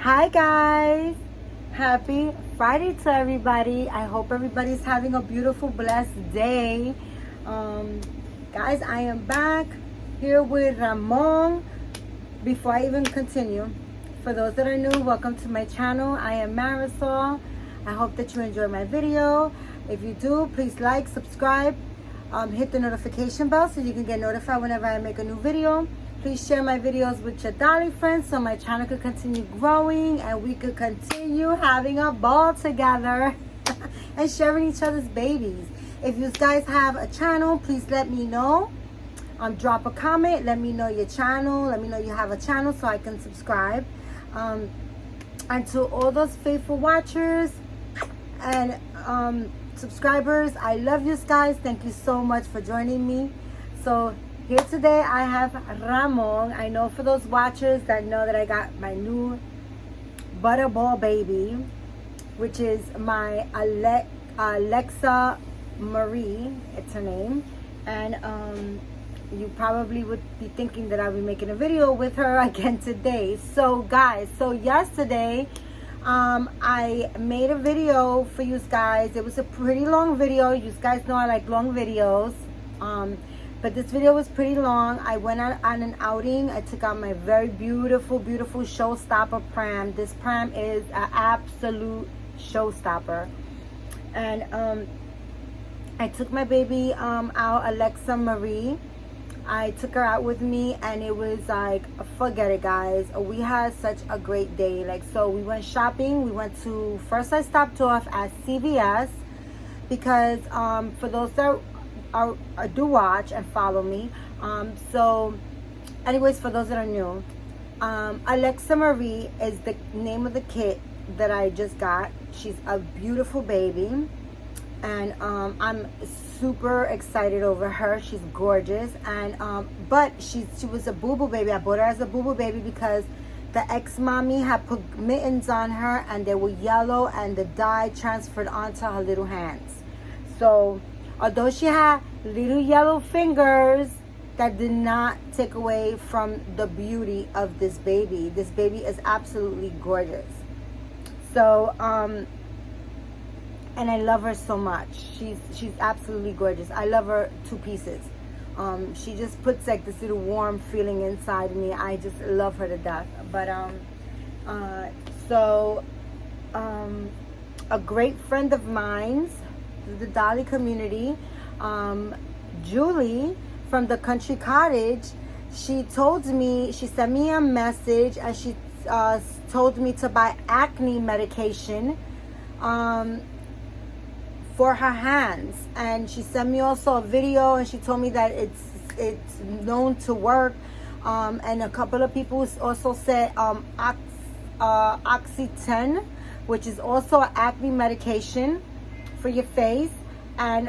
Hi guys, happy Friday to everybody. I hope everybody's having a beautiful, blessed day. Guys, I am back here with Ramon. Before I even continue, for those that are new, welcome to my channel. I am Marisol. I hope that you enjoy my video. If you do, please like, subscribe, hit the notification bell so you can get notified whenever I make a new video. Please share my videos with your dolly friends so my channel could continue growing and we could continue having a ball together and sharing each other's babies. If you guys have a channel, please let me know. Drop a comment, let me know your channel, let me know you have a channel so I can subscribe. And to all those faithful watchers and subscribers, I love you guys. Thank you so much for joining me. So here today I have Ramon. I know for those watchers that know that I got my new butterball baby, which is my Alexa Marie, it's her name. And you probably would be thinking that I'll be making a video with her again today. So guys, yesterday I made a video for you guys. It was a pretty long video. You guys know I like long videos. But this video was pretty long. I went on an outing. I took out my very beautiful showstopper pram. This pram is an absolute showstopper. And I took my baby out, Alexa Marie. I took her out with me and it was like, forget it guys. We had such a great day. So we went shopping. We went to, first I stopped off at CVS because for those that do watch and follow me. So anyways, for those that are new, Alexa Marie is the name of the kit that I just got. She's a beautiful baby. And I'm super excited over her. She's gorgeous. And but she was a boo-boo baby. I bought her as a boo-boo baby because the ex-mommy had put mittens on her and they were yellow and the dye transferred onto her little hands. So although she had little yellow fingers, that did not take away from the beauty of this baby. This baby is absolutely gorgeous. So and I love her so much. She's absolutely gorgeous. I love her two pieces. She just puts like this little warm feeling inside me. I just love her to death. But a great friend of mine's, the Dolly community, Julie from the Country Cottage, she sent me a message and she told me to buy acne medication for her hands. And she sent me also a video and she told me that it's known to work. And a couple of people also said Oxy-10, which is also an acne medication for your face. And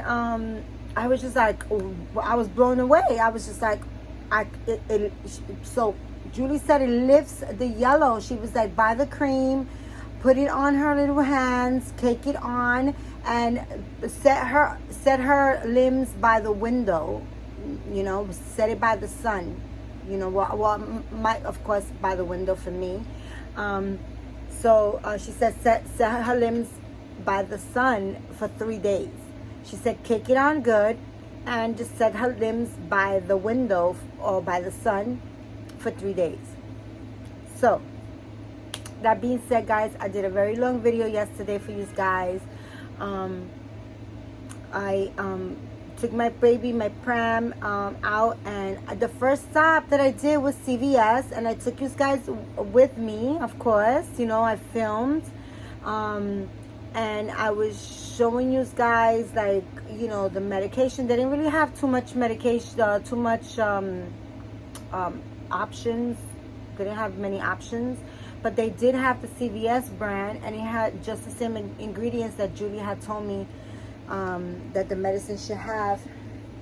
I was just like, I was blown away. I was just like, so Julie said it lifts the yellow. She was like, buy the cream, put it on her little hands, cake it on, and set her limbs by the window, set it by the sun, might of course by the window for me. So she said set her limbs by the sun for 3 days. She said cake it on good and just set her limbs by the window or by the sun for 3 days. So that being said, guys, I did a very long video yesterday for you guys. I took my baby, my pram, out, and the first stop that I did was CVS, and I took you guys with me, of course. I filmed, and I was showing you guys the medication. They didn't really have too much medication, too much options. They didn't have many options. But they did have the CVS brand, and it had just the same ingredients that Julie had told me that the medicine should have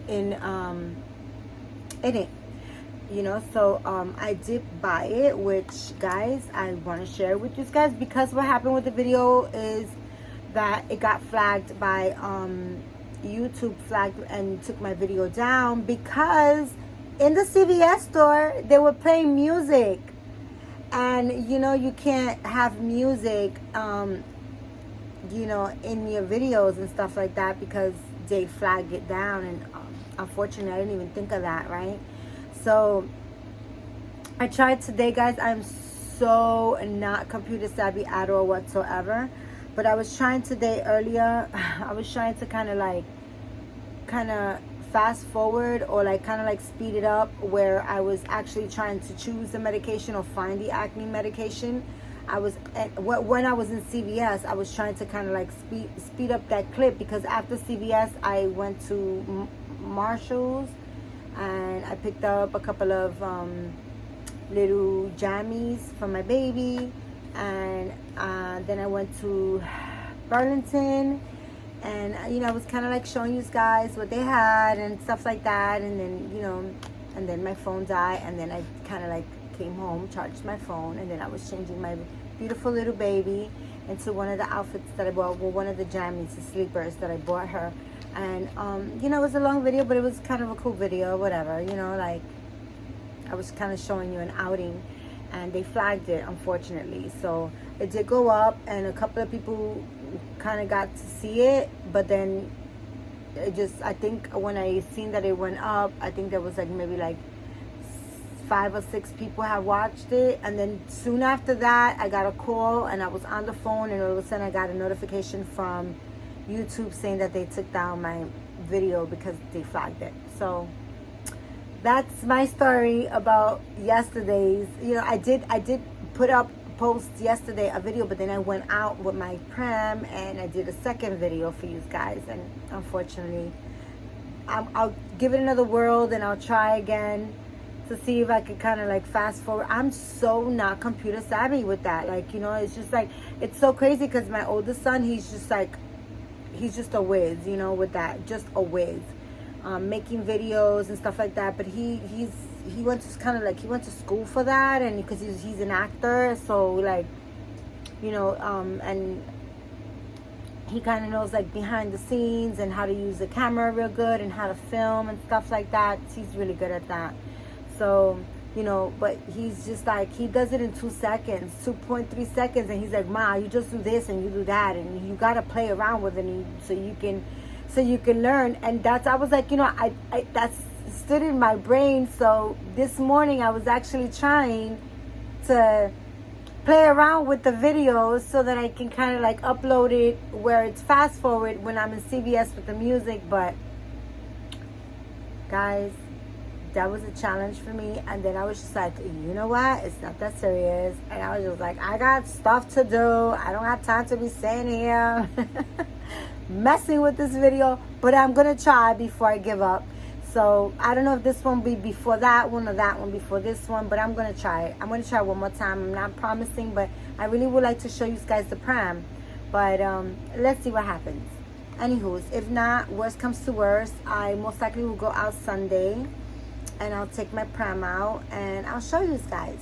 in it. So I did buy it, which, guys, I want to share with you guys, because what happened with the video is that it got flagged by YouTube, flagged and took my video down because in the CVS store they were playing music. And you know, you can't have music, you know, in your videos and stuff like that because they flag it down. And unfortunately, I didn't even think of that, right? So I tried today, guys. I'm so not computer savvy at all whatsoever. But I was trying today earlier. I was trying to kind of fast forward or like kind of like speed it up, where I was actually trying to choose the medication or find the acne medication. When I was in CVS, I was trying to kind of like speed up that clip, because after CVS I went to Marshall's and I picked up a couple of little jammies for my baby, and then I went to Burlington, and you know, I was kind of like showing you guys what they had and stuff like that. And then, you know, and then my phone died, and then I kind of like came home, charged my phone, and then I was changing my beautiful little baby into one of the outfits that I bought, well, one of the jammies, the sleepers that I bought her. And you know, it was a long video, but it was kind of a cool video, whatever, you know, like I was kind of showing you an outing, and they flagged it, unfortunately. So it did go up, and a couple of people kind of got to see it, but then it just, I think when I seen that it went up, I think there was like maybe like 5 or 6 people have watched it. And then soon after that, I got a call, and I was on the phone, and all of a sudden I got a notification from YouTube saying that they took down my video because they flagged it. So that's my story about yesterday's. You know, I did put up post yesterday a video, but then I went out with my pram and I did a second video for you guys, and unfortunately I'll give it another whirl, and I'll try again to see if I could kind of like fast forward. I'm so not computer savvy with that, like, you know, it's just like, it's so crazy because my oldest son, he's just a whiz, you know, with that, just a whiz, making videos and stuff like that. But he went to kind of like, he went to school for that, and because he's an actor, so like, you know, and he kind of knows like behind the scenes and how to use the camera real good and how to film and stuff like that. He's really good at that. So, you know, but he's just like, he does it in 2 seconds, 2.3 seconds, and he's like, Ma, you just do this and you do that, and you got to play around with it, and so you can learn. And I was like, you know, I that's stood in my brain. So this morning I was actually trying to play around with the videos so that I can kind of like upload it where it's fast forward when I'm in CVS with the music. But guys, that was a challenge for me. And then I was just like, you know what, it's not that serious. And I was just like, I got stuff to do, I don't have time to be sitting here messing with this video, but I'm gonna try before I give up. So I don't know if this one will be before that one or that one before this one, but I'm gonna try it. I'm gonna try one more time. I'm not promising, but I really would like to show you guys the pram. But let's see what happens. Anywho, if not, worst comes to worst, I most likely will go out Sunday, and I'll take my pram out and I'll show you guys.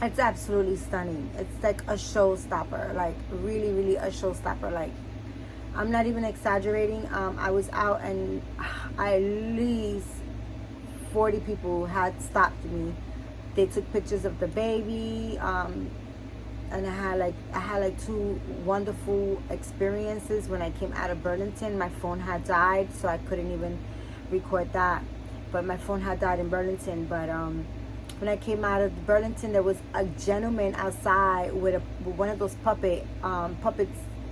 It's absolutely stunning. It's like a showstopper, like really, really a showstopper. Like, I'm not even exaggerating. I was out, and at least 40 people had stopped me. They took pictures of the baby, and I had like 2 wonderful experiences. When I came out of Burlington, my phone had died, so I couldn't even record that. But my phone had died in Burlington. But when I came out of Burlington, there was a gentleman outside with one of those puppets.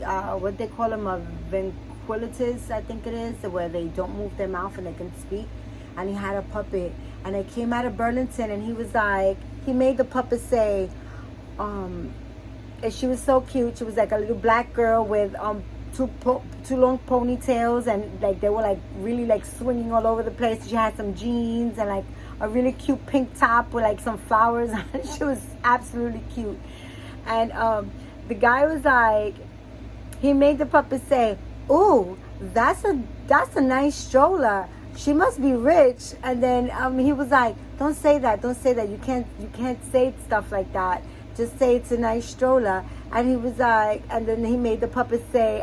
What they call them, a ventriloquist, I think it is, where they don't move their mouth and they can speak. And he had a puppet, and I came out of Burlington, and he was like, he made the puppet say, and she was so cute. She was like a little black girl with two long ponytails, and like they were like really like swinging all over the place. She had some jeans and like a really cute pink top with like some flowers on it. She was absolutely cute. And the guy was like, he made the puppet say, "Ooh, that's a nice stroller. She must be rich." And then he was like, "Don't say that. Don't say that. You can't say stuff like that. Just say it's a nice stroller." And he was like, and then he made the puppet say,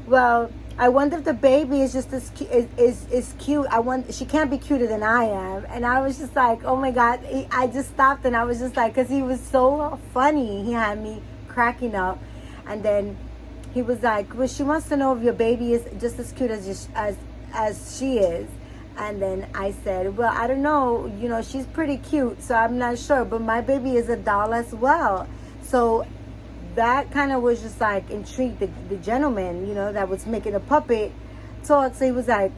"Well, I wonder if the baby is just as is cute. She can't be cuter than I am. And I was just like, oh my God. I just stopped and I was just like, because he was so funny. He had me cracking up. And then he was like, well, she wants to know if your baby is just as cute as she is. And then I said, well, I don't know. She's pretty cute, so I'm not sure. But my baby is a doll as well. So that kind of was just like intrigued the gentleman, that was making the puppet talk. So he was like,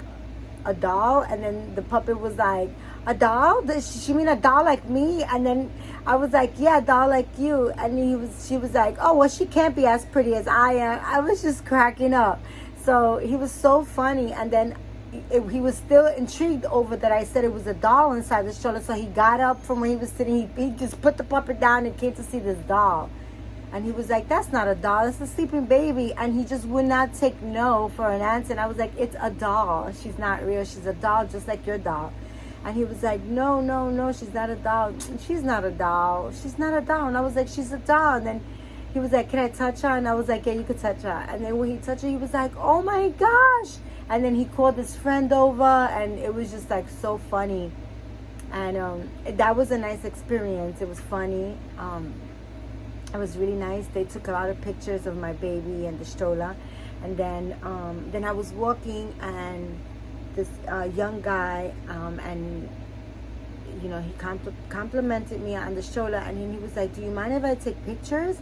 a doll? And then the puppet was like, a doll? Does she mean a doll like me? And then I was like, yeah, a doll like you. And she was like, oh, well, she can't be as pretty as I am. I was just cracking up. So he was so funny. And then he was still intrigued over that I said it was a doll inside the stroller. So he got up from where he was sitting. He just put the puppet down and came to see this doll. And he was like, that's not a doll, it's a sleeping baby. And he just would not take no for an answer. And I was like, it's a doll. She's not real. She's a doll just like your doll. And he was like, no, she's not a doll. She's not a doll. She's not a doll. And I was like, she's a doll. And then he was like, can I touch her? And I was like, yeah, you could touch her. And then when he touched her, he was like, oh my gosh. And then he called his friend over. And it was just like so funny. And that was a nice experience. It was funny. It was really nice. They took a lot of pictures of my baby and the stroller. And then I was walking, and this young guy, and he complimented me on the stroller, and then he was like, do you mind if I take pictures?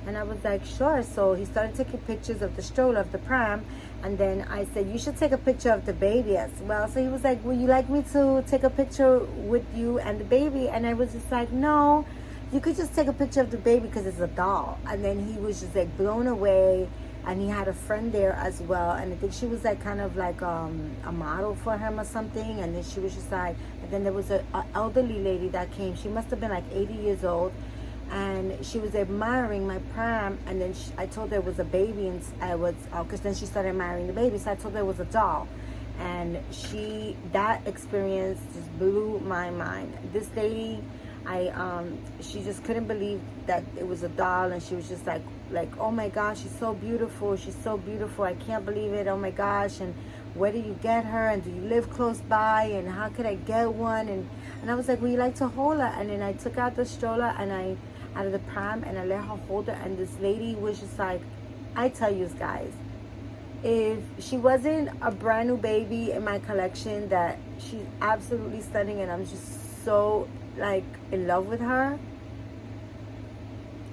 And I was like, sure. So he started taking pictures of the stroller, of the pram. And then I said, you should take a picture of the baby as well. So he was like, would you like me to take a picture with you and the baby? And I was just like, no, you could just take a picture of the baby because it's a doll. And then he was just like blown away. And he had a friend there as well. And I think she was like kind of like a model for him or something. And then she was just like, and then there was an elderly lady that came. She must have been like 80 years old. And she was admiring my pram. And then I told her it was a baby. And I was, because then she started admiring the baby. So I told her it was a doll. And that experience just blew my mind. This lady, she just couldn't believe that it was a doll, and she was just like, oh my gosh, she's so beautiful, I can't believe it, oh my gosh, and where do you get her, and do you live close by, and how could I get one? And I was like, would you like to hold her? And then I took out the stroller and out of the pram, and I let her hold her, and this lady was just like, I tell you guys, if she wasn't a brand new baby in my collection, that she's absolutely stunning, and I'm just so like in love with her,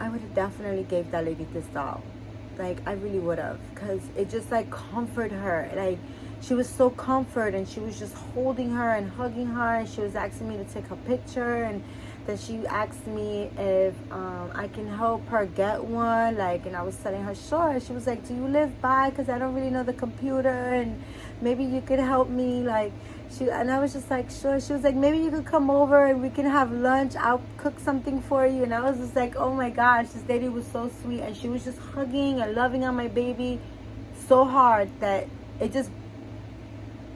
I would have definitely gave that lady this doll. Like, I really would have, because it just like comforted her. Like, she was so comfort, and she was just holding her and hugging her, and she was asking me to take her picture, and then she asked me if I can help her get one, like, and I was telling her sure. She was like, do you live by, because I don't really know the computer, and maybe you could help me, like, and I was just like, sure. She was like, maybe you could come over and we can have lunch, I'll cook something for you. And I was just like, oh my gosh, this lady was so sweet, and she was just hugging and loving on my baby so hard that it just,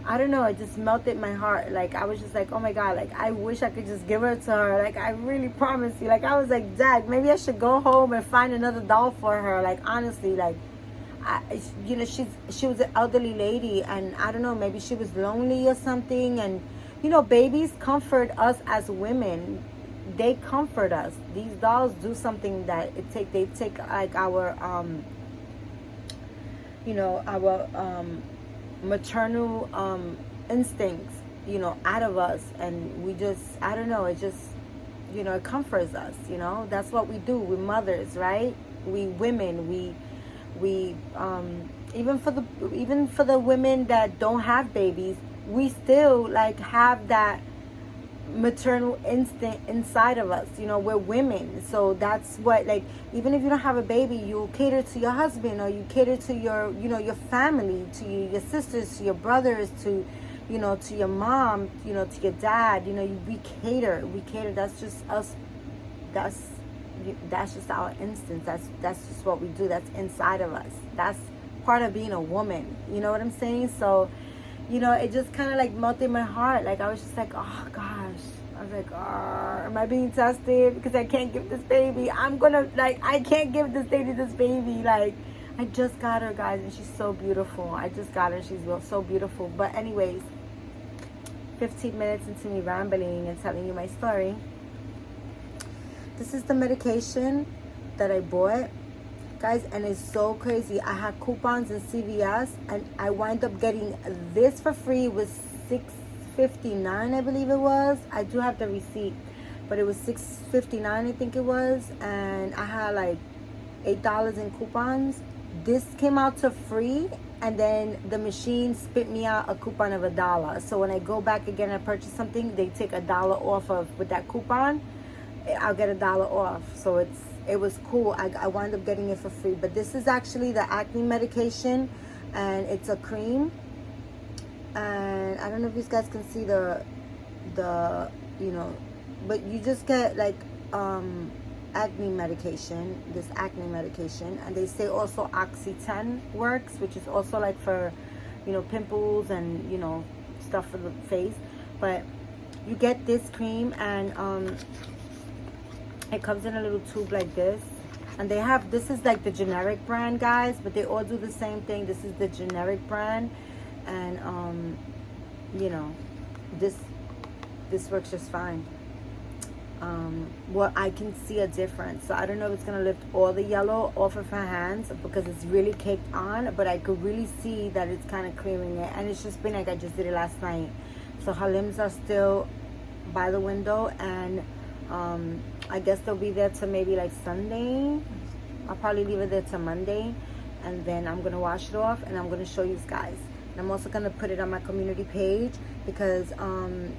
I don't know, it just melted my heart. Like, I was just like, oh my God, like, I wish I could just give her to her. Like, I really promise you. Like, I was like, Dad, maybe I should go home and find another doll for her. Like, honestly, like, she was an elderly lady, and I don't know, maybe she was lonely or something. And babies comfort us as women. They comfort us. These dolls do something that they take like our our maternal instincts out of us, and we just, I don't know, it just it comforts us. That's what we do. We're mothers, right? We women, we even for the women that don't have babies, we still like have that maternal instinct inside of us. We're women, so that's what, like, even if you don't have a baby, you cater to your husband, or you cater to your your family, to your sisters, to your brothers, to to your mom, to your dad. We cater. That's just us. That's just our instinct. That's just what we do. That's inside of us. That's part of being a woman. You know what I'm saying? So, it just kind of like melted my heart. Like, I was just like, oh gosh. I was like, oh, am I being tested because I can't give this baby? I can't give this lady this baby. Like, I just got her, guys, and she's so beautiful. I just got her. She's so beautiful. But anyways, 15 minutes into me rambling and telling you my story. This is the medication that I bought, guys, and it's so crazy. I had coupons in CVS, and I wind up getting this for free. It was $6.59, I believe it was. I do have the receipt, but it was $6.59, I think it was, and I had like $8 in coupons. This came out to free, and then the machine spit me out a coupon of $1. So when I go back again and purchase something, they take $1 off of with that coupon. I'll get $1 off. So it was cool. I wound up getting it for free. But this is actually the acne medication, and it's a cream. And I don't know if you guys can see the you know, but you just get like acne medication, this acne medication, and they say also Oxy-10 works, which is also like for, you know, pimples and, you know, stuff for the face. But you get this cream, and it comes in a little tube like this, and they have, this is like the generic brand, guys, but they all do the same thing. This is the generic brand, and you know, this works just fine. Well, I can see a difference. So I don't know if it's gonna lift all the yellow off of her hands because it's really caked on, but I could really see that it's kind of creaming it, and it's just been like I just did it last night. So her limbs are still by the window, and I guess they'll be there till maybe like Sunday. I'll probably leave it there till Monday, and then I'm gonna wash it off, and I'm gonna show you guys. And I'm also gonna put it on my community page because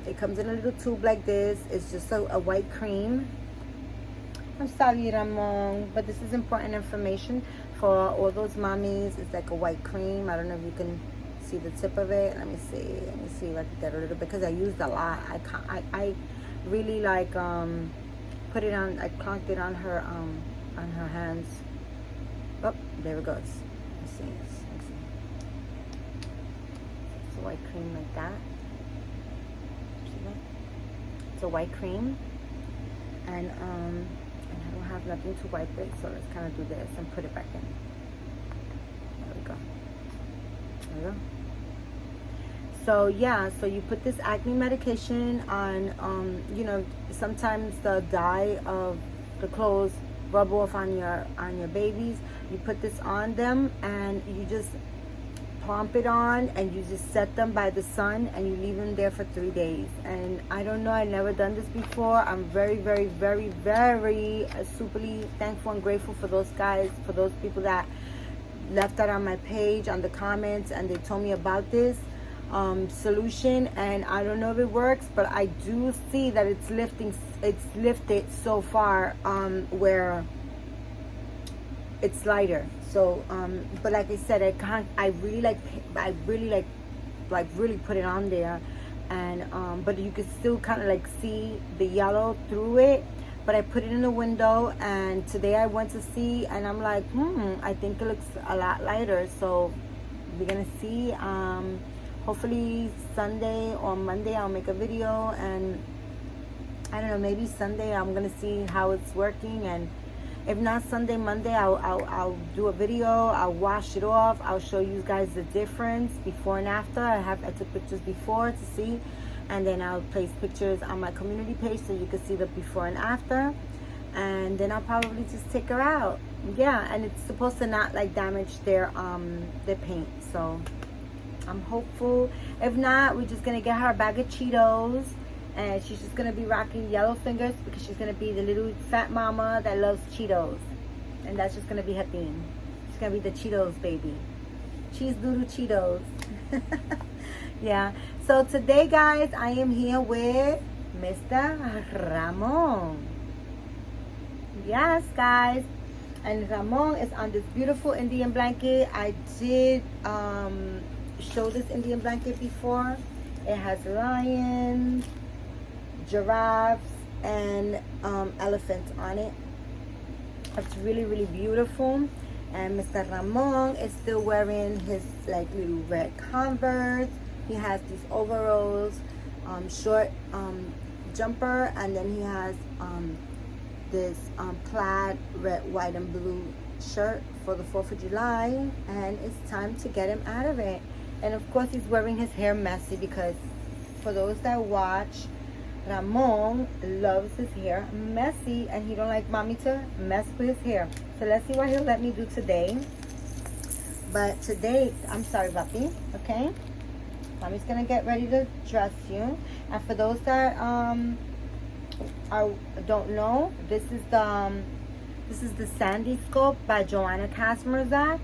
it comes in a little tube like this. It's just a white cream. I'm sorry, Ramon, but this is important information for all those mommies. It's like a white cream. I don't know if you can see the tip of it. Let me see if I can get a little bit, because I used a lot. I really like put it on. I clunked it on her hands. Oh, there it goes. Let's see. It's a white cream like that. See that? It's a white cream, and I don't have nothing to wipe it, so let's kind of do this and put it back in. There we go. There we go. So yeah, so you put this acne medication on, you know, sometimes the dye of the clothes rub off on your babies. You put this on them, and you just plump it on, and you just set them by the sun, and you leave them there for 3 days. And I don't know, I've never done this before. I'm very, very, very, very superly thankful and grateful for those guys, for those people that left that on my page, on the comments, and they told me about this solution. And I don't know if it works, but I do see that it's lifted so far where it's lighter. So but like I said, I really put it on there, and but you can still kind of like see the yellow through it. But I put it in the window, and today I went to see, and I'm like, I think it looks a lot lighter. So we're gonna see. Hopefully Sunday or Monday I'll make a video, and I don't know, maybe Sunday I'm gonna see how it's working, and if not Sunday, Monday I'll do a video. I'll wash it off. I'll show you guys the difference before and after. I took pictures before to see, and then I'll place pictures on my community page so you can see the before and after. And then I'll probably just take her out. Yeah, and it's supposed to not like damage their paint. So I'm hopeful. If not, we're just gonna get her a bag of Cheetos, and she's just gonna be rocking yellow fingers because she's gonna be the little fat mama that loves Cheetos, and that's just gonna be her theme. She's gonna be the Cheetos baby, cheese doodle Cheetos. Yeah. So today, guys, I am here with Mr. Ramon. Yes, guys, and Ramon is on this beautiful Indian blanket. I did show this Indian blanket before. It has lions, giraffes, and elephants on it. It's really, really beautiful. And Mr. Ramon is still wearing his like little red Converse. He has these overalls, short jumper, and then he has this plaid red, white, and blue shirt for the 4th of July, and it's time to get him out of it. And of course he's wearing his hair messy because for those that watch, Ramon loves his hair messy and he don't like mommy to mess with his hair. So let's see what he'll let me do today. But today, I'm sorry, Papi, okay? Mommy's gonna get ready to dress you. And for those that don't know, this is the Sandy Scope by Joanna Kasmerzak.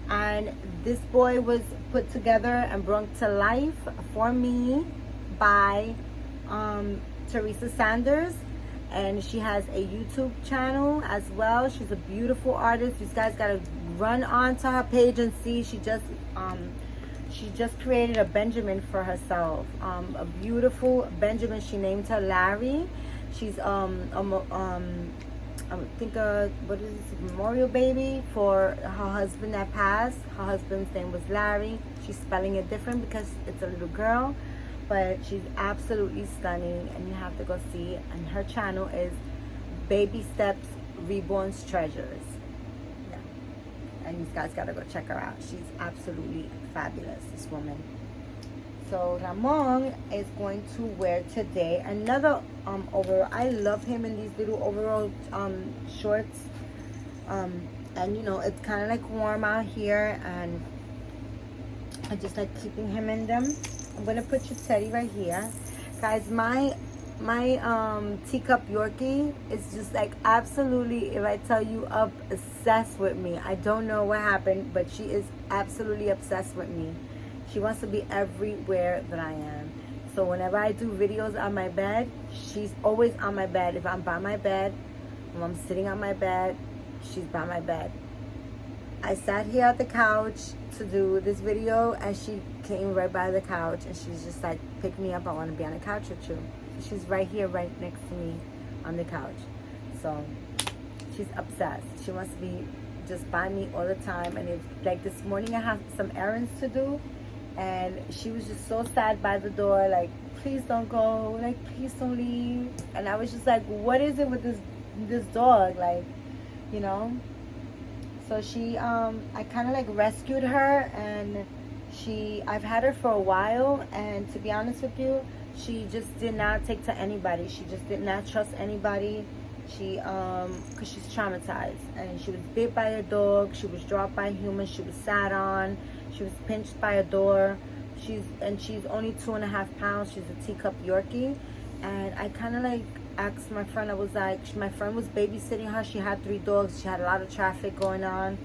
And this boy was put together and brought to life for me by Teresa Sanders, and she has a YouTube channel as well. She's a beautiful artist. You guys gotta run onto her page and see. She just created a Benjamin for herself, a beautiful Benjamin. She named her Larry. She's I think what is this, memorial baby for her husband that passed. Her husband's name was Larry. She's spelling it different because it's a little girl, but she's absolutely stunning and you have to go see. And her channel is Baby Steps Reborn's Treasures. Yeah. And you guys gotta go check her out. She's absolutely fabulous, this woman. So Ramon is going to wear today another overall. I love him in these little overall shorts. And you know, it's kind of like warm out here and I just like keeping him in them. I'm gonna put your teddy right here. Guys, my teacup Yorkie is just like absolutely, if I tell you, obsessed with me. I don't know what happened, but she is absolutely obsessed with me. She wants to be everywhere that I am. So whenever I do videos on my bed, she's always on my bed. If I'm by my bed, when I'm sitting on my bed, she's by my bed. I sat here at the couch to do this video and she came right by the couch and she's just like, pick me up, I want to be on the couch with you. She's right here, right next to me on the couch. So she's obsessed. She wants to be just by me all the time. And it's like this morning I have some errands to do and she was just so sad by the door, like, please don't go, like, please don't leave. And I was just like, what is it with this dog, like, you know? So she I kind of like rescued her, and I've had her for a while, and to be honest with you, she just did not take to anybody. She just did not trust anybody. She because she's traumatized, and she was bit by a dog, she was dropped by a human, she was sat on, she was pinched by a door. She's only 2.5 pounds. She's a teacup Yorkie. And I kind of like asked my friend, I was like, my friend was babysitting her. She had 3 dogs. She had a lot of traffic going on.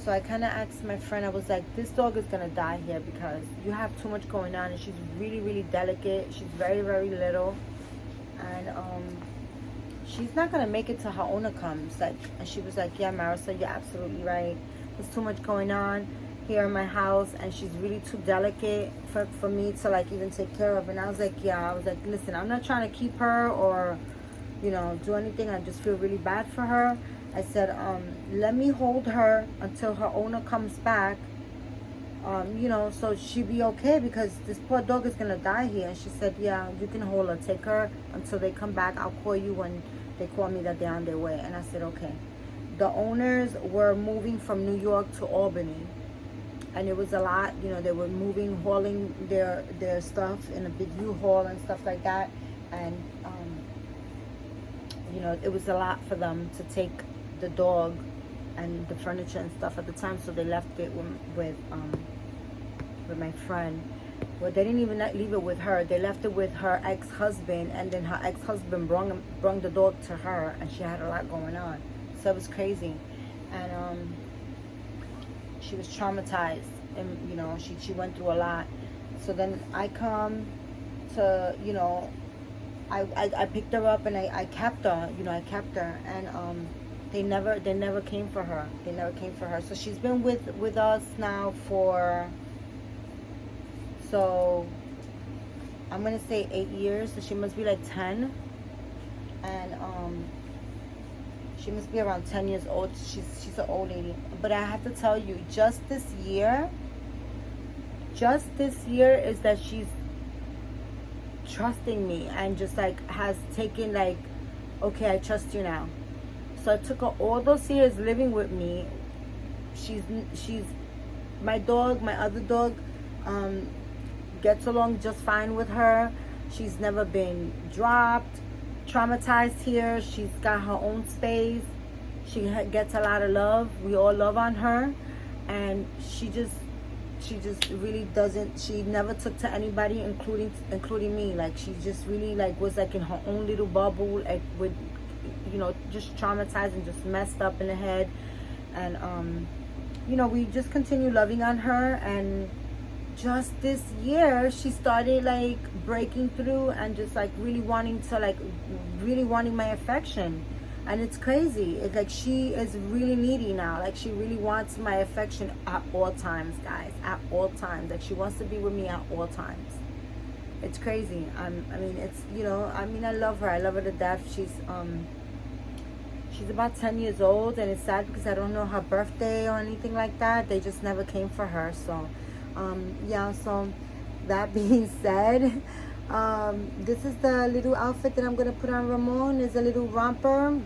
So I kind of asked my friend, I was like, this dog is going to die here because you have too much going on. And she's really, really delicate. She's very, very little. And she's not going to make it till her owner comes. Like, and she was like, yeah, Marissa, you're absolutely right. There's too much going on here in my house, and she's really too delicate for me to like even take care of. And I was like, yeah, I was like, listen, I'm not trying to keep her or, you know, do anything. I just feel really bad for her. I said, let me hold her until her owner comes back, you know, so she'll be okay, because this poor dog is gonna die here. And she said, yeah, you can hold her, take her until they come back. I'll call you when they call me that they're on their way. And I said, okay. The owners were moving from New York to Albany. And it was a lot, you know, they were moving, hauling their stuff in a big U-Haul and stuff like that. And, you know, it was a lot for them to take the dog and the furniture and stuff at the time. So they left it with my friend. Well, they didn't even leave it with her. They left it with her ex-husband. And then her ex-husband brought the dog to her. And she had a lot going on. So it was crazy. And, she was traumatized, and you know, she went through a lot. So then I come to, you know, I picked her up and I kept her, you know, I kept her. And they never came for her. They never came for her. So she's been with us now for, so I'm gonna say 8 years. So she must be like 10. And she must be around 10 years old. She's an old lady. But I have to tell you, just this year is that she's trusting me and just like has taken like, okay, I trust you now. So it took her all those years living with me. She's my dog, my other dog, gets along just fine with her. She's never been dropped, traumatized here. She's got her own space. She gets a lot of love. We all love on her, and she just really doesn't. She never took to anybody, including me. Like, she just really like was like in her own little bubble, like with, you know, just traumatized and just messed up in the head. And you know, we just continue loving on her, and just this year she started like breaking through and just like really wanting my affection. And it's crazy. It's like she is really needy now. Like, she really wants my affection at all times, guys. At all times. Like, she wants to be with me at all times. It's crazy. I mean, it's, you know, I mean, I love her. I love her to death. She's about 10 years old, and it's sad because I don't know her birthday or anything like that. They just never came for her. So, yeah, so that being said, this is the little outfit that I'm going to put on Ramon. Is a little romper.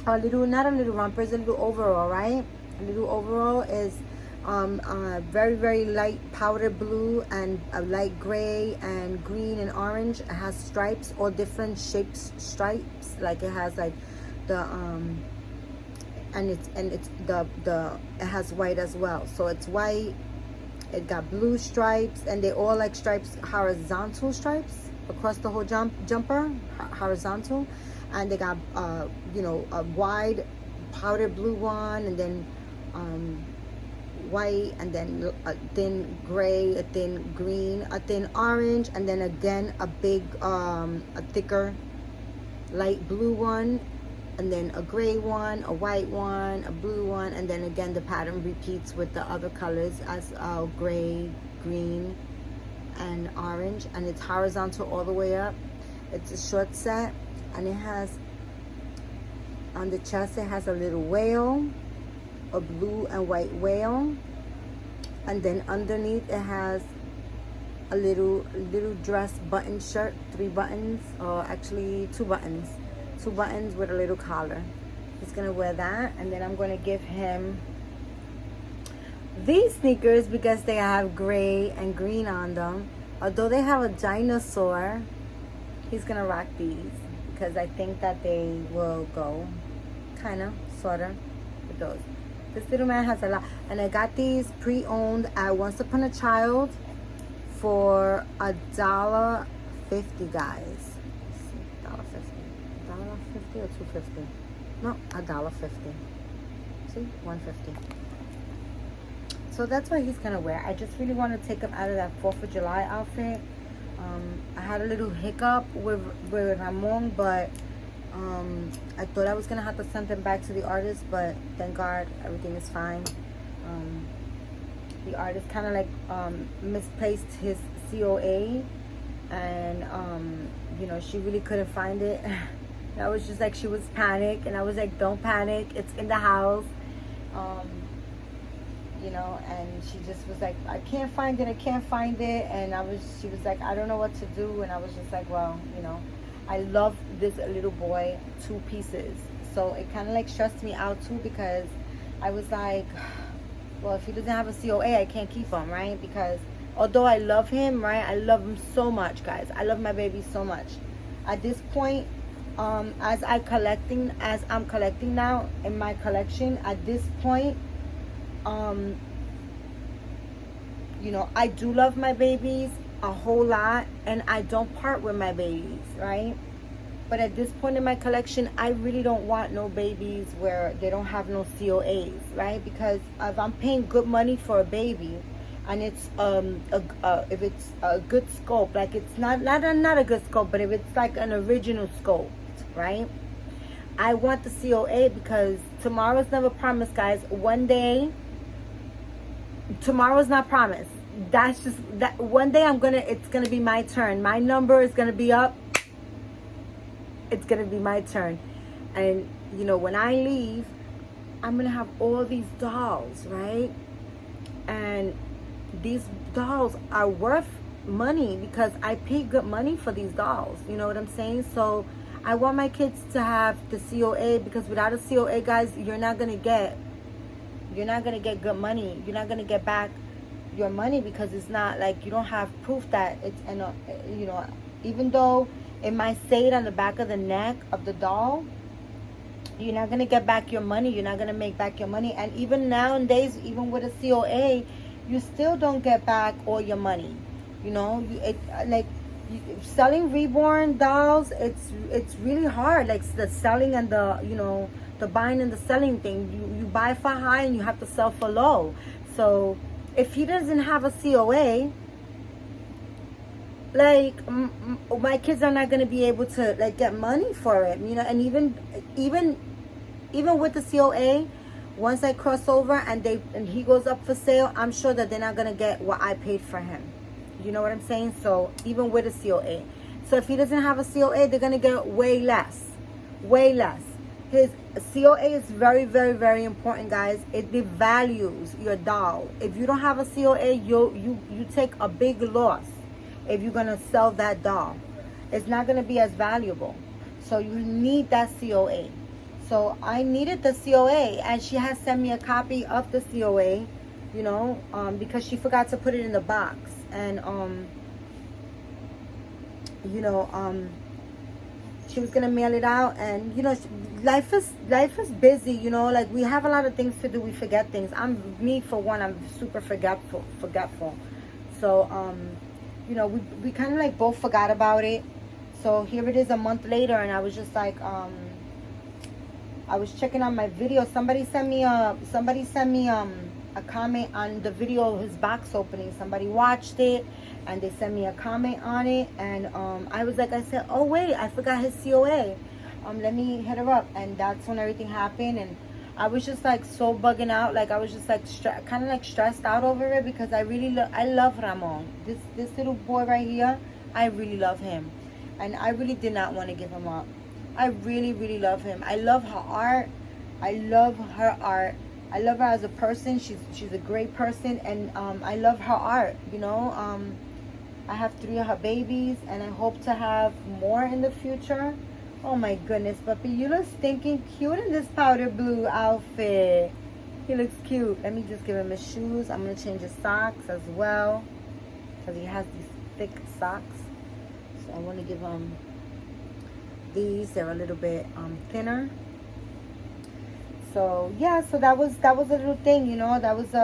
Not a little romper, it's a little overall, right? A little overall is very, very light powder blue and a light gray and green and orange. It has stripes, all different shapes, stripes. Like, it has like the it has white as well. So it's white, it got blue stripes, and they all like stripes, horizontal stripes across the whole jumper, horizontal. And they got you know, a wide powder blue one, and then white, and then a thin gray, a thin green, a thin orange, and then again a big a thicker light blue one, and then a gray one, a white one, a blue one, and then again the pattern repeats with the other colors as gray, green, and orange. And it's horizontal all the way up. It's a short set, and it has on the chest, it has a little whale, a blue and white whale, and then underneath it has a little dress button shirt, 3 buttons, or actually 2 buttons with a little collar. He's gonna wear that, and then I'm gonna give him these sneakers because they have gray and green on them. Although they have a dinosaur, he's gonna rock these because I think that they will go kind of, sort of, with those. This little man has a lot. And I got these pre-owned at Once Upon a Child for $1.50, guys. $1.50 or $2.50? No, $1.50. See, $1.50. So that's what he's gonna wear. I just really want to take him out of that 4th of July outfit. I had a little hiccup with Ramon, but I thought I was gonna have to send them back to the artist, but thank God everything is fine. The artist kind of like misplaced his COA, and you know, she really couldn't find it. And I was just like, she was panicked, and I was like, don't panic, it's in the house. You know, and she just was like, I can't find it, and she was like, I don't know what to do. And I was just like, well, you know, I love this little boy 2 pieces. So it kind of like stressed me out too, because I was like, well, if he doesn't have a COA, I can't keep him, right? Because although I love him, right, I love him so much, guys. I love my baby so much. At this point, as I'm collecting now in my collection, at this point, you know, I do love my babies a whole lot, and I don't part with my babies, right? But at this point in my collection, I really don't want no babies where they don't have no COAs, right? Because if I'm paying good money for a baby, and it's if it's a good sculpt, like it's not a good sculpt, but if it's like an original sculpt, right? I want the COA, because tomorrow's never promised, guys. One day, tomorrow's not promised. That's just that one day it's gonna be my turn. My number is gonna be up. It's gonna be my turn. And you know, when I leave, I'm gonna have all these dolls, right? And these dolls are worth money because I pay good money for these dolls. You know what I'm saying? So I want my kids to have the COA, because without a COA, guys, you're not gonna get good money. You're not gonna get back your money, because it's not like, you don't have proof that it's, and you know, even though it might say it on the back of the neck of the doll, you're not gonna get back your money. You're not gonna make back your money. And even nowadays, even with a COA, you still don't get back all your money. You know, selling reborn dolls, it's really hard. Like the selling and the, you know, the buying and the selling thing. You buy for high and you have to sell for low. So if he doesn't have a COA, like my kids are not going to be able to like get money for it, you know. And even with the COA, once I cross over and he goes up for sale, I'm sure that they're not going to get what I paid for him. You know what I'm saying? So even with a COA, so if he doesn't have a COA, they're going to get way less. His COA is very, very, very important, guys. It devalues your doll. If you don't have a COA, you take a big loss if you're going to sell that doll. It's not going to be as valuable. So you need that COA. So I needed the COA, and she has sent me a copy of the COA, you know, because she forgot to put it in the box. And you know, she was gonna mail it out. And you know, life is busy, you know. Like, we have a lot of things to do. We forget things. Me for one, I'm super forgetful. So you know, we kind of like both forgot about it. So here it is a month later, and I was just like, I was checking on my video. Somebody sent me a comment on the video of his box opening. Somebody watched it and they sent me a comment on it, and I said, oh wait, I forgot his COA. Let me hit her up. And that's when everything happened. And I was just like so bugging out. Like, I was just like kind of like stressed out over it, because I really I love Ramon. This little boy right here, I really love him, and I really did not want to give him up. I really, really love him. I love her art. I love her art. I love her as a person. She's a great person. And I love her art, you know. I have 3 of her babies, and I hope to have more in the future. Oh my goodness, puppy, you look stinking cute in this powder blue outfit. He looks cute. Let me just give him his shoes. I'm going to change his socks as well, because he has these thick socks. So I want to give him these. They're a little bit thinner. So yeah, so that was a little thing, you know. That was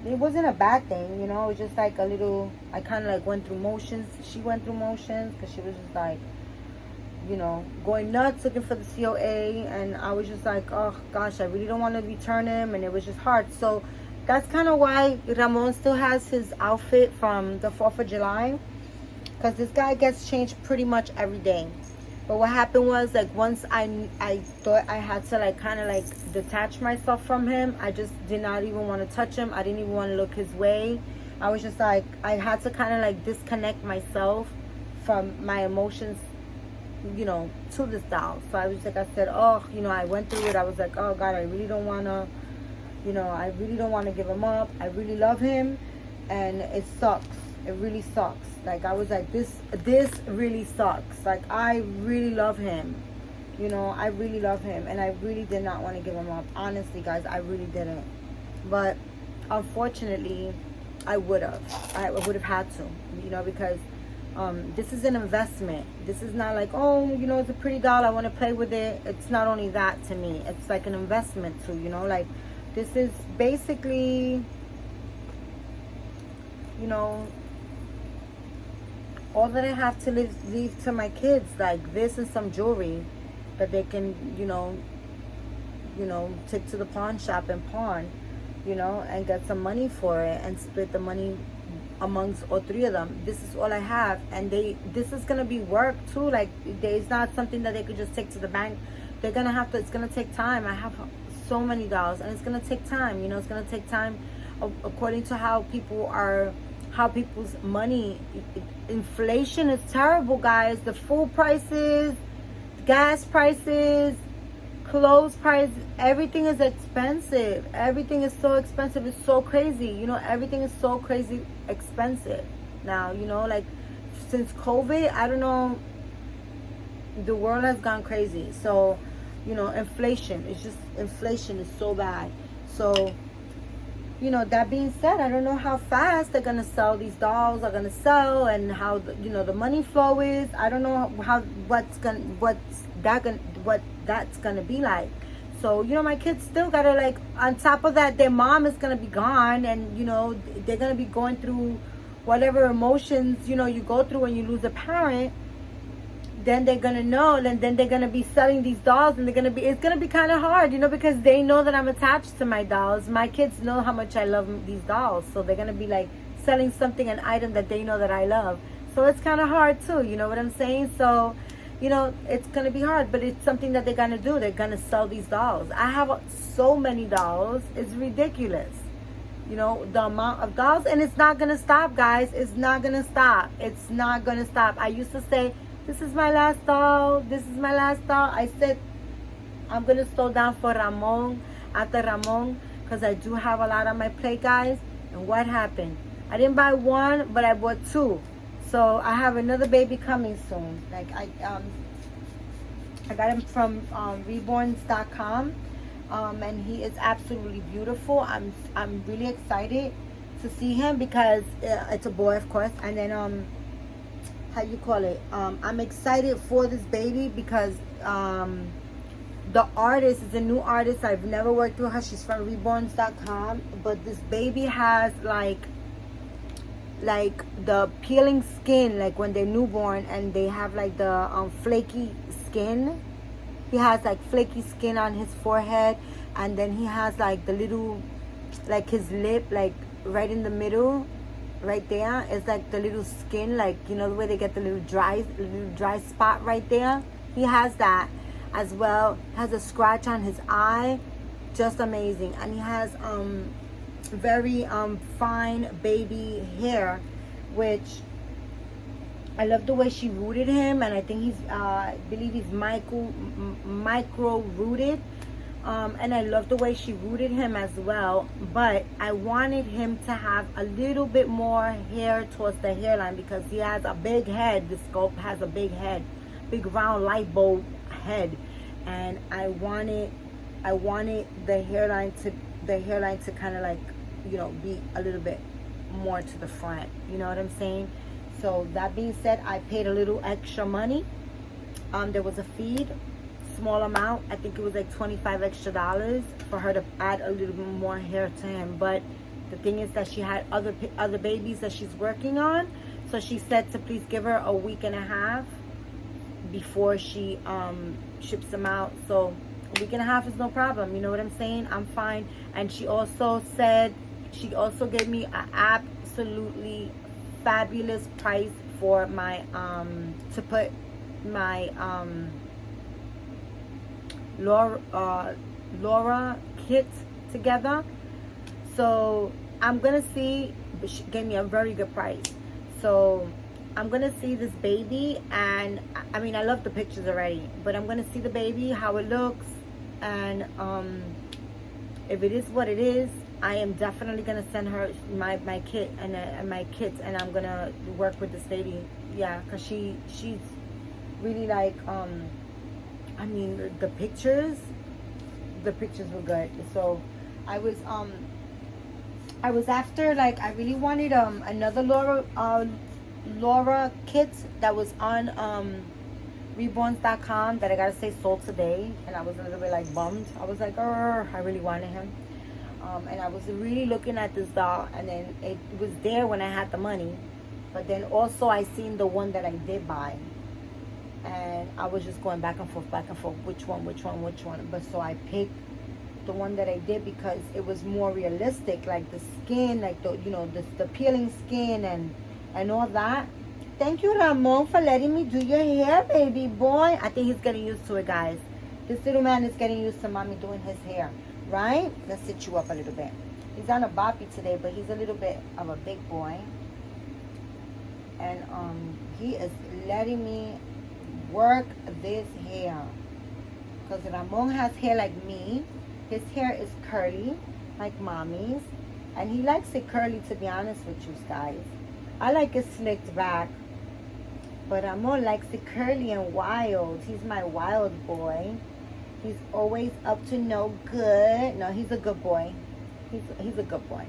it wasn't a bad thing, you know. It was just like a little, I kind of like went through motions. She went through motions, because she was just like, you know, going nuts looking for the COA. And I was just like, oh gosh, I really don't want to return him. And it was just hard. So that's kind of why Ramon still has his outfit from the 4th of July, because this guy gets changed pretty much every day. But what happened was, like, once I thought I had to like kind of like detach myself from him, I just did not even want to touch him. I didn't even want to look his way. I was just like, I had to kind of like disconnect myself from my emotions, you know, to this doll. So I was like, I said, oh, you know, I went through it. I was like, oh God, I really don't want to, you know, I really don't want to give him up. I really love him, and it sucks. It really sucks. Like, I was like, this really sucks. Like, I really love him. You know, I really love him, and I really did not want to give him up. Honestly, guys, I really didn't. But unfortunately, I would have had to, you know, because this is an investment. This is not like, oh, you know, it's a pretty doll, I want to play with it. It's not only that to me. It's like an investment too, you know. Like, this is basically, you know, all that I have to leave to my kids, like this and some jewelry that they can, you know, take to the pawn shop and pawn, you know, and get some money for it and split the money amongst all 3 of them. This is all I have, and this is gonna be work too. Like, it's not something that they could just take to the bank. They're gonna have to. It's gonna take time. I have so many dolls, and it's gonna take time. You know, it's gonna take time according to how people's money. Inflation is terrible, guys. The food prices, gas prices, clothes prices, everything is expensive. Everything is so expensive. It's so crazy. You know, everything is so crazy expensive now. You know, like, since COVID, I don't know. the world has gone crazy. So, inflation is so bad. So, that being said, I don't know how fast they're gonna sell these dolls are gonna sell, and how the money flow is. I don't know what that's gonna be like. So, my kids still gotta, like, on top of that, their mom is gonna be gone, and they're gonna be going through whatever emotions you go through when you lose a parent. Then they're gonna know, and then they're gonna be selling these dolls, and it's gonna be kind of hard, because they know that I'm attached to my dolls. My kids know how much I love these dolls, so they're gonna be like selling an item that they know that I love. So it's kind of hard too, you know what I'm saying? So, it's gonna be hard, but it's something that they're gonna do. They're gonna sell these dolls. I have so many dolls, it's ridiculous. The amount of dolls, and it's not gonna stop, guys. It's not gonna stop. It's not gonna stop. I used to say, this is my last doll. This is my last doll. I said, I'm going to slow down for Ramon, after Ramon, because I do have a lot on my plate, guys. And what happened? I didn't buy one, but I bought two. So I have another baby coming soon. Like, I got him from reborns.com. And he is absolutely beautiful. I'm really excited to see him, because it's a boy, of course. And then, how you call it, I'm excited for this baby because the artist is a new artist. I've never worked with her. She's from reborns.com, but this baby has like the peeling skin, like when they're newborn, and they have like the flaky skin. He has like flaky skin on his forehead, and then he has like the little, like his lip, like right in the middle. Right there is like the little skin, like the way they get the little dry spot right there. He has that as well. Has a scratch on his eye, just amazing. And he has very fine baby hair, which I love the way she rooted him, and I think he's I believe he's micro rooted. And I love the way she rooted him as well, but I wanted him to have a little bit more hair towards the hairline, because he has a big head. The sculpt has a big head, big round light bulb head, and I wanted the hairline to kind of like be a little bit more to the front. You know what I'm saying? So that being said, I paid a little extra money. There was a feed. Small amount. I think it was like $25 extra for her to add a little bit more hair to him. But the thing is that she had other babies that she's working on, so she said to please give her a week and a half before she ships them out. So a week and a half is no problem, you know what I'm saying? I'm fine. And she also gave me an absolutely fabulous price for my to put my Laura kit together. So I'm gonna see, she gave me a very good price. So I'm gonna see this baby, and I mean, I love the pictures already, but I'm gonna see the baby, how it looks, and if it is what it is, I am definitely gonna send her my kit and my kits, and I'm gonna work with this lady. Yeah, because she's really like I mean, the pictures were good. So I was after, like, I really wanted another Laura kit that was on reborns.com that I gotta say sold today, and I was a little bit like bummed. I was like, I really wanted him. And I was really looking at this doll, and then it was there when I had the money, but then also I seen the one that I did buy, and I was just going back and forth, which one. But so I picked the one that I did because it was more realistic, like the skin, like the peeling skin and all that. Thank you, Ramon, for letting me do your hair, baby boy. I think he's getting used to it, guys. This little man is getting used to mommy doing his hair, right? Let's sit you up a little bit. He's on a boppy today, but he's a little bit of a big boy, and he is letting me work this hair, because Ramon has hair like me. His hair is curly like mommy's, and he likes it curly, to be honest with you guys. I like it slicked back, But Ramon likes it curly and wild. He's my wild boy. He's always up to no good. No, he's a good boy. He's a good boy.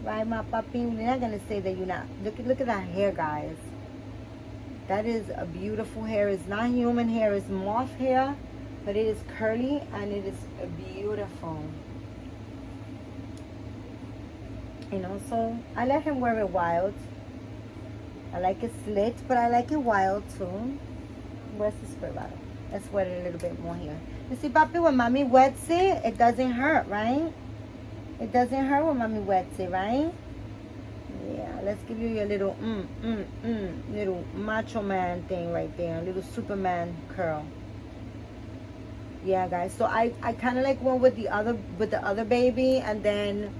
Right, my puppy? You're not going to say that you're not. Look at that hair, guys. That is a beautiful hair. It's not human hair. It's moth hair. But it is curly and it is beautiful. You know, so I let him wear it wild. I like it slit, but I like it wild too. Where's the spray bottle? Let's wet it a little bit more here. You see, papi, when mommy wets it, it doesn't hurt, right? It doesn't hurt when mommy wets it, right? Yeah, let's give you your little little macho man thing right there, a little Superman curl. Yeah, guys. So I kind of like went with the other baby, and then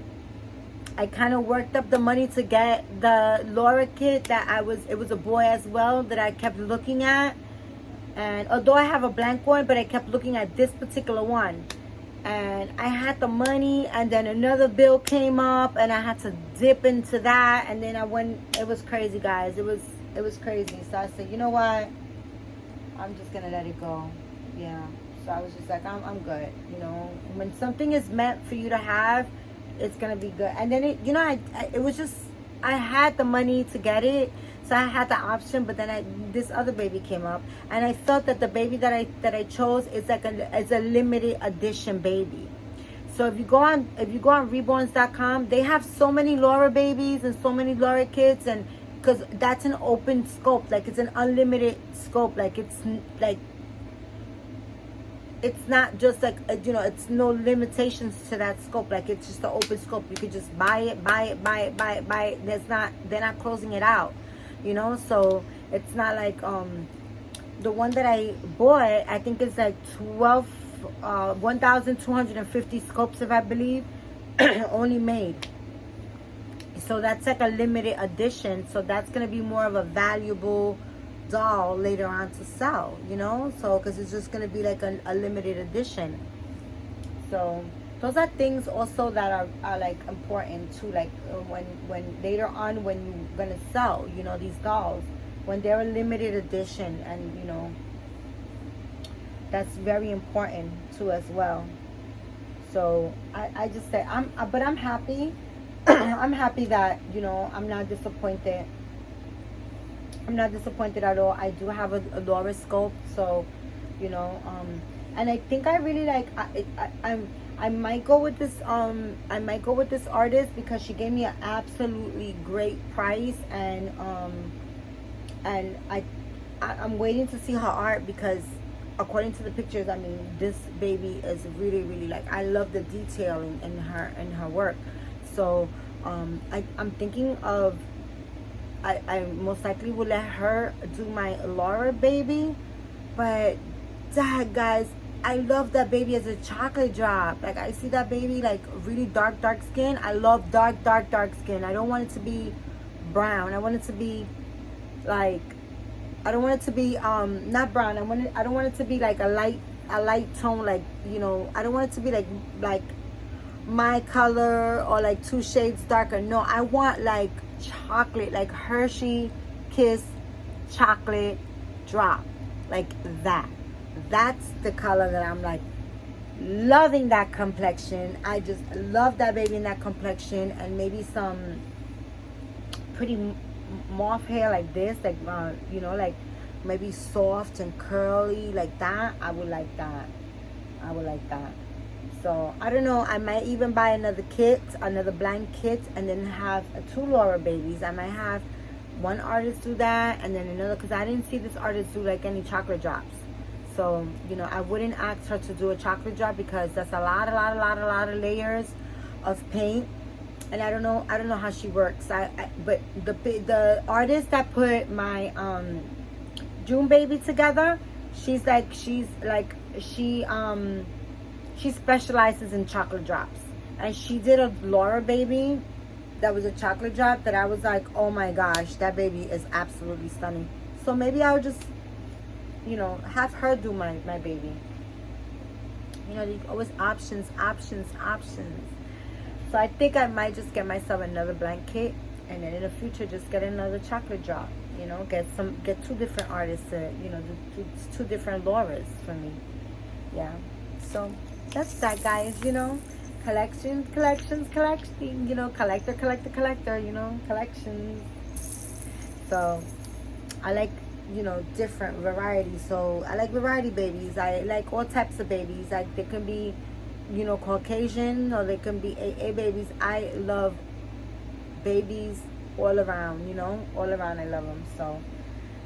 I kind of worked up the money to get the Laura kit that it was a boy as well that I kept looking at. And although I have a blank one, but I kept looking at this particular one. And I had the money, and then another bill came up, and I had to dip into that. And then I went, it was crazy, guys. It was crazy. So I said, you know what? I'm just going to let it go. Yeah. So I was just like, I'm good. You know, when something is meant for you to have, it's gonna be good. And then it was just, I had the money to get it, so I had the option. But then this other baby came up, and I thought that the baby that I chose is like a limited edition baby. So if you go on reborns.com, they have so many Laura babies and so many Laura kits, and because that's an open scope, like it's an unlimited scope, like it's like, it's not just like, you know, it's no limitations to that scope. Like it's just an open scope. You could just buy it. They're not closing it out, you know. So it's not like the one that I bought, I think it's like 1,250 scopes, if I believe, only made. So that's like a limited edition. So that's gonna be more of a valuable doll later on to sell, you know, so because it's just going to be like a limited edition. So those are things also that are like important too, like when later on when you're going to sell, you know, these dolls, when they're a limited edition, and you know, that's very important too as well. So I just say I'm happy. I'm happy that, you know, I'm not disappointed. I'm not disappointed at all. I do have a Laura scope, so, you know, and I think I really like, I might go with this artist because she gave me an absolutely great price, and I'm waiting to see her art, because according to the pictures, I mean, this baby is really, really, like, I love the detailing in her work. So I'm thinking of, I most likely will let her do my Laura baby. But dad, guys, I love that baby as a chocolate drop. Like, I see that baby like really dark skin. I love dark skin. I don't want it to be brown. I want it to be like, I don't want it to be not brown. I don't want it to be like a light tone, like, you know, I don't want it to be like my color or like 2 shades darker. No, I want like chocolate, like Hershey Kiss chocolate drop, like that. That's the color that I'm like loving, that complexion. I just love that baby in that complexion, and maybe some pretty moth hair like this, like you know, like maybe soft and curly like that. I would like that. So I don't know, I might even buy another kit, another blank kit, and then have 2 Laura babies. I might have one artist do that, and then another, because I didn't see this artist do like any chocolate drops. So, you know, I wouldn't ask her to do a chocolate drop, because that's a lot of layers of paint, and I don't know how she works. But the artist that put my June baby together, she specializes in chocolate drops, and she did a Laura baby that was a chocolate drop that I was like, oh my gosh, that baby is absolutely stunning. So maybe I'll just, you know, have her do my baby. You know, there's always options. So I think I might just get myself another blanket, and then in the future just get another chocolate drop, You know, get two different artists to, you know, do two different Lauras for me. Yeah. So that's that, guys. You know, collections, you know, collector, you know, collections. So I like, you know, different varieties. So I like variety babies. I like all types of babies. Like they can be, you know, Caucasian, or they can be AA babies. I love babies all around, you know, all around. I love them. So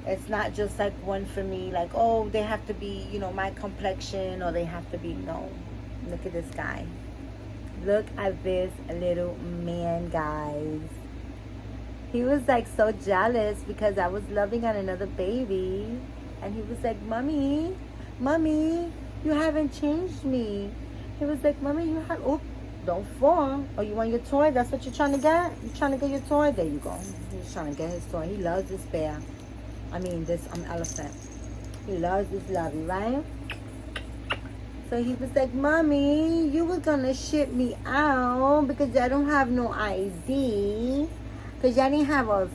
it's not just like one for me, like, oh, they have to be, you know, my complexion, or they have to be, no. Look at this guy. Look at this little man, guys. He was like so jealous because I was loving on another baby, and he was like, mommy, you haven't changed me. He was like, mommy, you have, oh, don't fall. Oh, you want your toy? That's what you're trying to get? You're trying to get your toy? There you go. He's trying to get his toy. He loves this bear. I mean, this elephant. He loves this lovey, right? So he was like, mommy, you were gonna ship me out because I don't have no ID. Because y'all didn't have a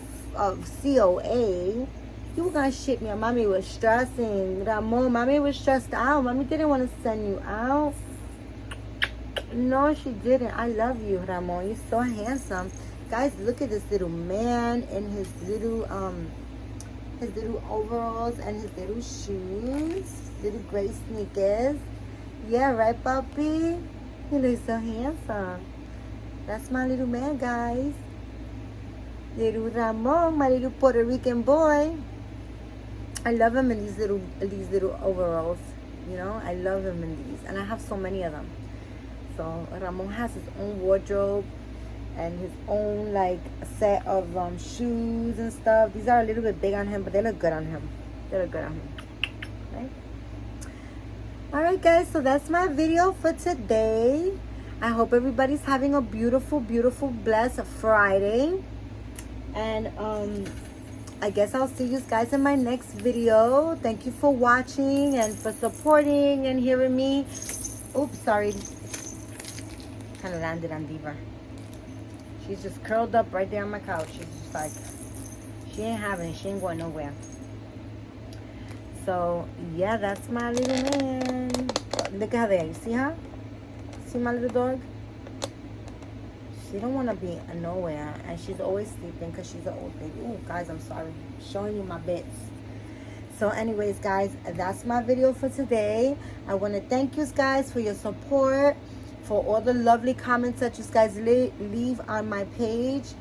COA. You were going to ship me out. Mommy was stressing. Ramon, mommy was stressed out. Mommy didn't want to send you out. No, she didn't. I love you, Ramon. You're so handsome. Guys, look at this little man in his little overalls and his little shoes. Little gray sneakers. Yeah, right, puppy? He looks so handsome. That's my little man, guys. Little Ramon, my little Puerto Rican boy. I love him in these little overalls. You know, I love him in these, and I have so many of them. So Ramon has his own wardrobe and his own like set of shoes and stuff. These are a little bit big on him, but they look good on him. They look good on him. Right? All right, guys. So that's my video for today. I hope everybody's having a beautiful, blessed Friday. And I guess I'll see you guys in my next video. Thank you for watching and for supporting and hearing me. Oops, sorry. Kind of landed on Diva. She's just curled up right there on my couch. She's just like, she ain't having it. She ain't going nowhere. So, yeah, that's my little man. Look at her there. You see her? See my little dog? She don't want to be nowhere, and she's always sleeping because she's an old baby. Oh, guys, I'm sorry. Showing you my bits. So anyways, guys, that's my video for today. I want to thank you guys for your support, for all the lovely comments that you guys leave on my page.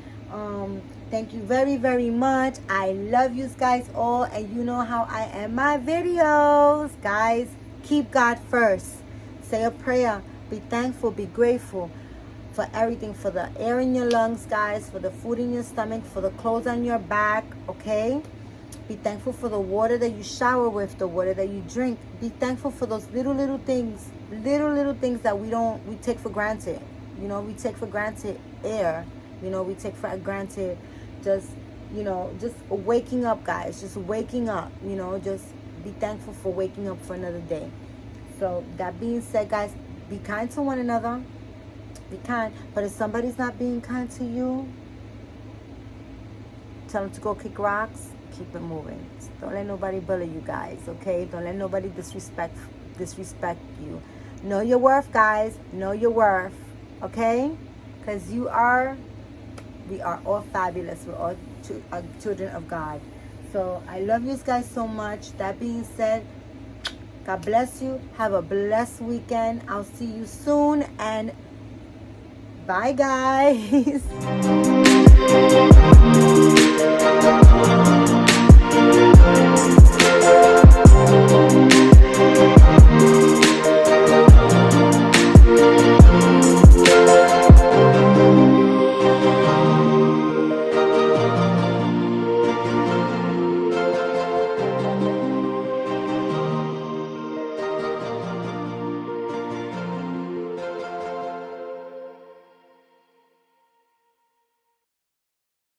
Thank you very much. I love you guys all, and you know how I end my videos. Guys, keep God first. Say a prayer. Be thankful. Be grateful for everything, for the air in your lungs, guys, for the food in your stomach, for the clothes on your back, okay? Be thankful for the water that you shower with, the water that you drink. Be thankful for those little things that we take for granted. You know, we take for granted air. You know, we take for granted just, you know, just waking up, guys. Just waking up, you know, just be thankful for waking up for another day. So that being said, guys, be kind to one another. Be kind. But if somebody's not being kind to you, tell them to go kick rocks. Keep it moving. Don't let nobody bully you guys, okay? Don't let nobody disrespect you. Know your worth, guys. Know your worth, okay? Because we are all fabulous. We're all children of God. So I love you guys so much. That being said, God bless you. Have a blessed weekend. I'll see you soon, and bye, guys.